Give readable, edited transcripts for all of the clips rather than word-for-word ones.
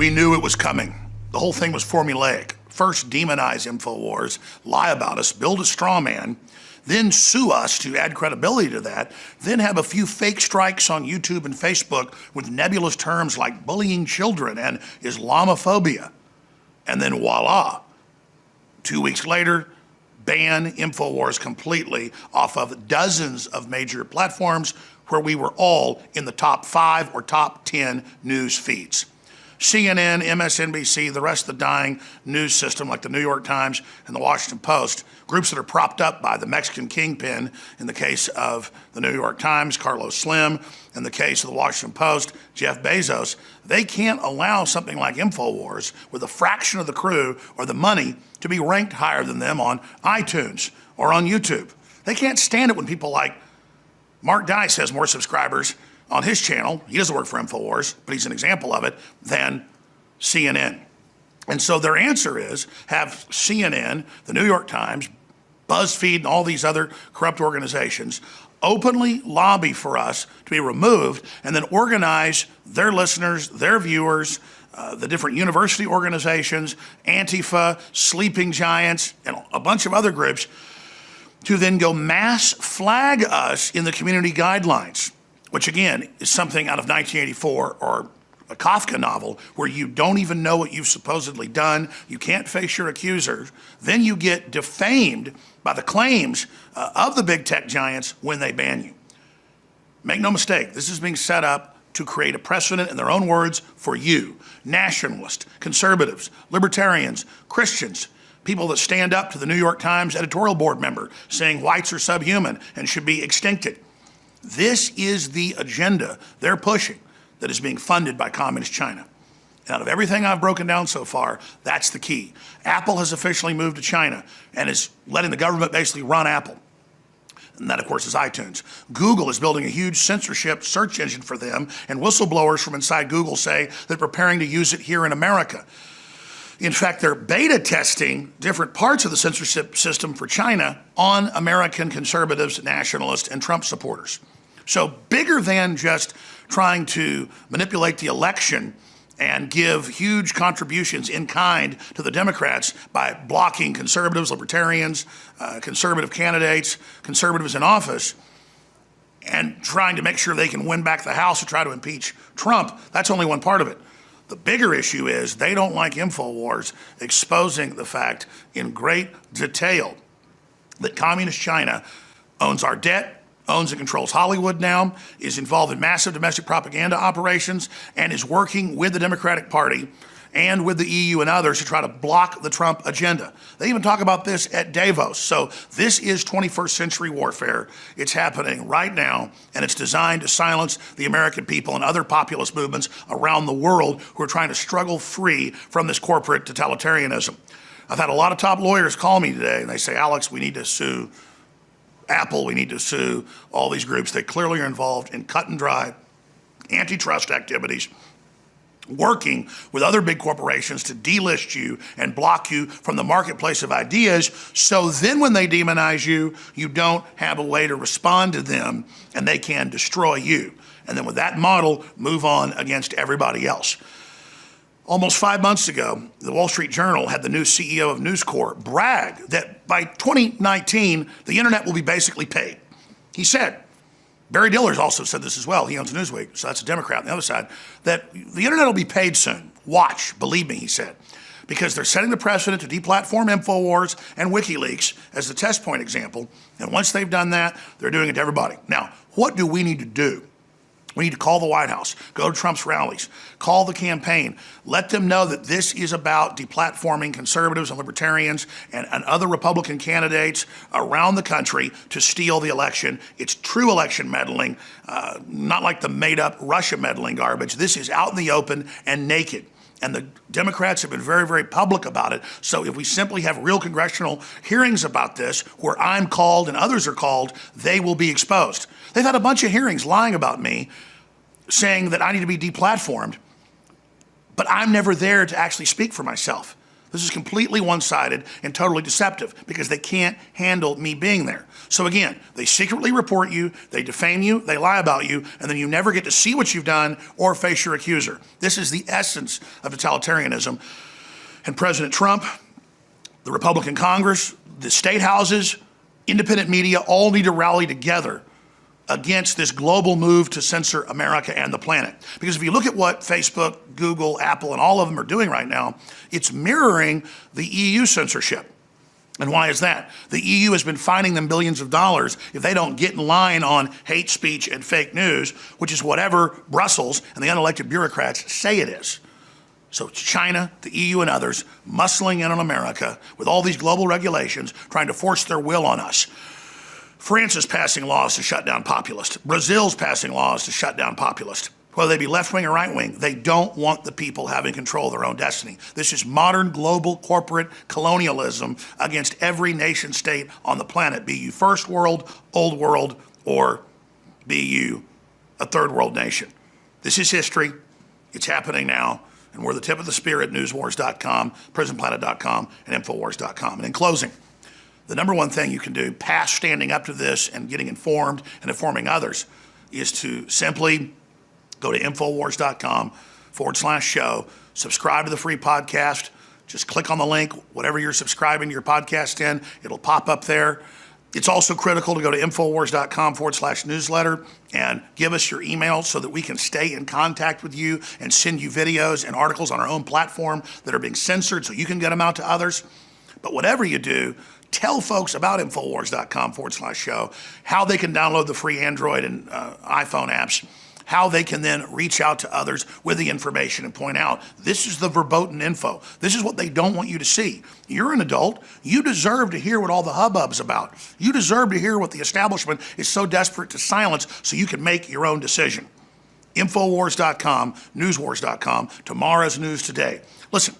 We knew it was coming. The whole thing was formulaic. First, demonize Infowars, lie about us, build a straw man, then sue us to add credibility to that, then have a few fake strikes on YouTube and Facebook with nebulous terms like bullying children and Islamophobia. And then voila, 2 weeks later, ban Infowars completely off of dozens of major platforms where we were all in the top 5 or top 10 news feeds. CNN, MSNBC, the rest of the dying news system like the New York Times and the Washington Post, groups that are propped up by the Mexican kingpin in the case of the New York Times, Carlos Slim, in the case of the Washington Post, Jeff Bezos, they can't allow something like Infowars with a fraction of the crew or the money to be ranked higher than them on iTunes or on YouTube. They can't stand it when people like Mark Dice has more subscribers on his channel, he doesn't work for Infowars, but he's an example of it, than CNN. And so their answer is have CNN, the New York Times, BuzzFeed, and all these other corrupt organizations openly lobby for us to be removed and then organize their listeners, their viewers, the different university organizations, Antifa, Sleeping Giants, and a bunch of other groups to then go mass flag us in the community guidelines, which again is something out of 1984 or a Kafka novel where you don't even know what you've supposedly done, you can't face your accusers, then you get defamed by the claims of the big tech giants when they ban you. Make no mistake, this is being set up to create a precedent, in their own words, for you, nationalists, conservatives, libertarians, Christians, people that stand up to the New York Times editorial board member saying whites are subhuman and should be extincted. This is the agenda they're pushing that is being funded by Communist China. And out of everything I've broken down so far, that's the key. Apple has officially moved to China and is letting the government basically run Apple. And that, of course, is iTunes. Google is building a huge censorship search engine for them, and whistleblowers from inside Google say they're preparing to use it here in America. In fact, they're beta testing different parts of the censorship system for China on American conservatives, nationalists, and Trump supporters. So bigger than just trying to manipulate the election and give huge contributions in kind to the Democrats by blocking conservatives, libertarians, conservative candidates, conservatives in office, and trying to make sure they can win back the House to try to impeach Trump, that's only one part of it. The bigger issue is they don't like Infowars exposing the fact in great detail that Communist China owns our debt, owns and controls Hollywood now, is involved in massive domestic propaganda operations, and is working with the Democratic Party and with the EU and others to try to block the Trump agenda. They even talk about this at Davos. So this is 21st century warfare. It's happening right now, and it's designed to silence the American people and other populist movements around the world who are trying to struggle free from this corporate totalitarianism. I've had a lot of top lawyers call me today, and they say, Alex, we need to sue Apple, we need to sue all these groups. They clearly are involved in cut and dry antitrust activities, working with other big corporations to delist you and block you from the marketplace of ideas, so then when they demonize you, you don't have a way to respond to them and they can destroy you. And then with that model, move on against everybody else. Almost 5 months ago, the Wall Street Journal had the new CEO of News Corp brag that by 2019, the internet will be basically paid. He said, Barry Diller's also said this as well, he owns Newsweek, so that's a Democrat on the other side, that the internet will be paid soon. Watch, believe me, he said, because they're setting the precedent to deplatform Infowars and WikiLeaks as the test point example, and once they've done that, they're doing it to everybody. Now, what do we need to do? We need to call the White House, go to Trump's rallies, call the campaign, let them know that this is about deplatforming conservatives and libertarians and other Republican candidates around the country to steal the election. It's true election meddling, not like the made-up Russia meddling garbage. This is out in the open and naked. And the Democrats have been very, very public about it. So if we simply have real congressional hearings about this, where I'm called and others are called, they will be exposed. They've had a bunch of hearings lying about me, saying that I need to be deplatformed, but I'm never there to actually speak for myself. This is completely one-sided and totally deceptive because they can't handle me being there. So again, they secretly report you, they defame you, they lie about you, and then you never get to see what you've done or face your accuser. This is the essence of totalitarianism. And President Trump, the Republican Congress, the state houses, independent media all need to rally together against this global move to censor America and the planet. Because if you look at what Facebook, Google, Apple, and all of them are doing right now, it's mirroring the EU censorship. And why is that? The EU has been fining them billions of dollars if they don't get in line on hate speech and fake news, which is whatever Brussels and the unelected bureaucrats say it is. So it's China, the EU, and others muscling in on America with all these global regulations, trying to force their will on us. France is passing laws to shut down populists. Brazil's passing laws to shut down populists. Whether they be left-wing or right-wing, they don't want the people having control of their own destiny. This is modern global corporate colonialism against every nation state on the planet, be you first world, old world, or be you a third world nation. This is history. It's happening now. And we're the tip of the spear at newswars.com, prisonplanet.com, and Infowars.com. And in closing, the number one thing you can do past standing up to this and getting informed and informing others is to simply go to Infowars.com/show, subscribe to the free podcast. Just click on the link, whatever you're subscribing to your podcast in, it'll pop up there. It's also critical to go to Infowars.com/newsletter and give us your email so that we can stay in contact with you and send you videos and articles on our own platform that are being censored so you can get them out to others. But whatever you do, tell folks about Infowars.com/show, how they can download the free Android and iPhone apps, how they can then reach out to others with the information and point out, this is the verboten info. This is what they don't want you to see. You're an adult. You deserve to hear what all the hubbub's about. You deserve to hear what the establishment is so desperate to silence so you can make your own decision. Infowars.com, newswars.com, tomorrow's news today. Listen,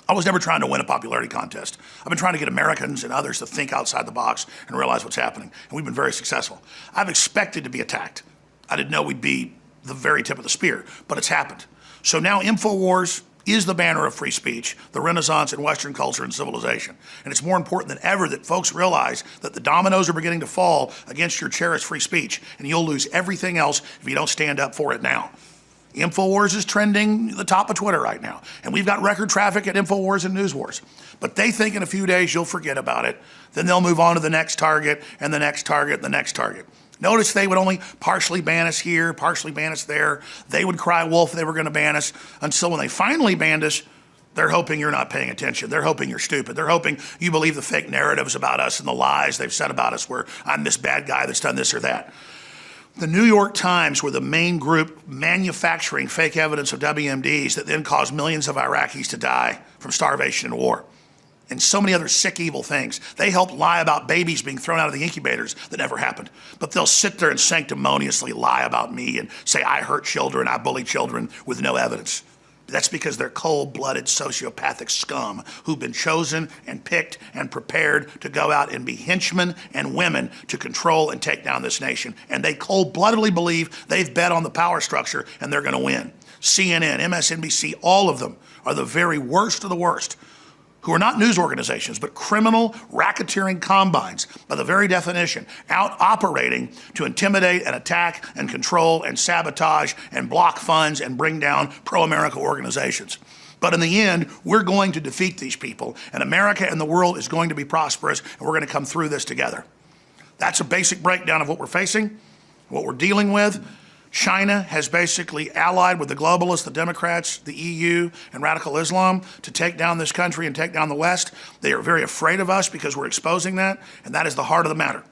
I was never trying to win a popularity contest. I've been trying to get Americans and others to think outside the box and realize what's happening, and we've been very successful. I've expected to be attacked. I didn't know we'd be the very tip of the spear, but it's happened. So now Infowars is the banner of free speech, the renaissance in Western culture and civilization. And it's more important than ever that folks realize that the dominoes are beginning to fall against your cherished free speech, and you'll lose everything else if you don't stand up for it now. Infowars is trending the top of Twitter right now, and we've got record traffic at Infowars and NewsWars. But they think in a few days you'll forget about it. Then they'll move on to the next target and the next target and the next target. Notice they would only partially ban us here, partially ban us there. They would cry wolf they were going to ban us until when they finally banned us, they're hoping you're not paying attention. They're hoping you're stupid. They're hoping you believe the fake narratives about us and the lies they've said about us where I'm this bad guy that's done this or that. The New York Times were the main group manufacturing fake evidence of WMDs that then caused millions of Iraqis to die from starvation and war. And so many other sick, evil things. They helped lie about babies being thrown out of the incubators that never happened. But they'll sit there and sanctimoniously lie about me and say I hurt children, I bully children with no evidence. That's because they're cold-blooded sociopathic scum who've been chosen and picked and prepared to go out and be henchmen and women to control and take down this nation. And they cold-bloodedly believe they've bet on the power structure and they're going to win. CNN, MSNBC, all of them are the very worst of the worst, who are not news organizations, but criminal racketeering combines, by the very definition, out operating to intimidate and attack and control and sabotage and block funds and bring down pro-America organizations. But in the end, we're going to defeat these people, and America and the world is going to be prosperous, and we're going to come through this together. That's a basic breakdown of what we're facing, what we're dealing with. China has basically allied with the globalists, the Democrats, the EU, and radical Islam to take down this country and take down the West. They are very afraid of us because we're exposing that, and that is the heart of the matter.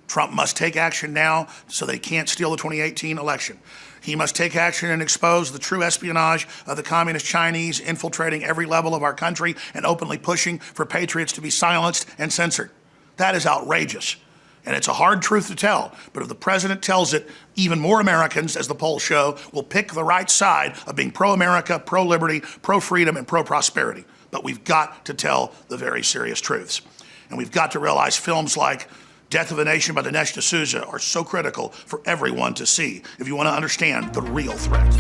Trump must take action now so they can't steal the 2018 election. He must take action and expose the true espionage of the communist Chinese infiltrating every level of our country and openly pushing for patriots to be silenced and censored. That is outrageous. And it's a hard truth to tell, but if the president tells it, even more Americans, as the polls show, will pick the right side of being pro-America, pro-liberty, pro-freedom, and pro-prosperity. But we've got to tell the very serious truths. And we've got to realize films like Death of a Nation by Dinesh D'Souza are so critical for everyone to see if you want to understand the real threat.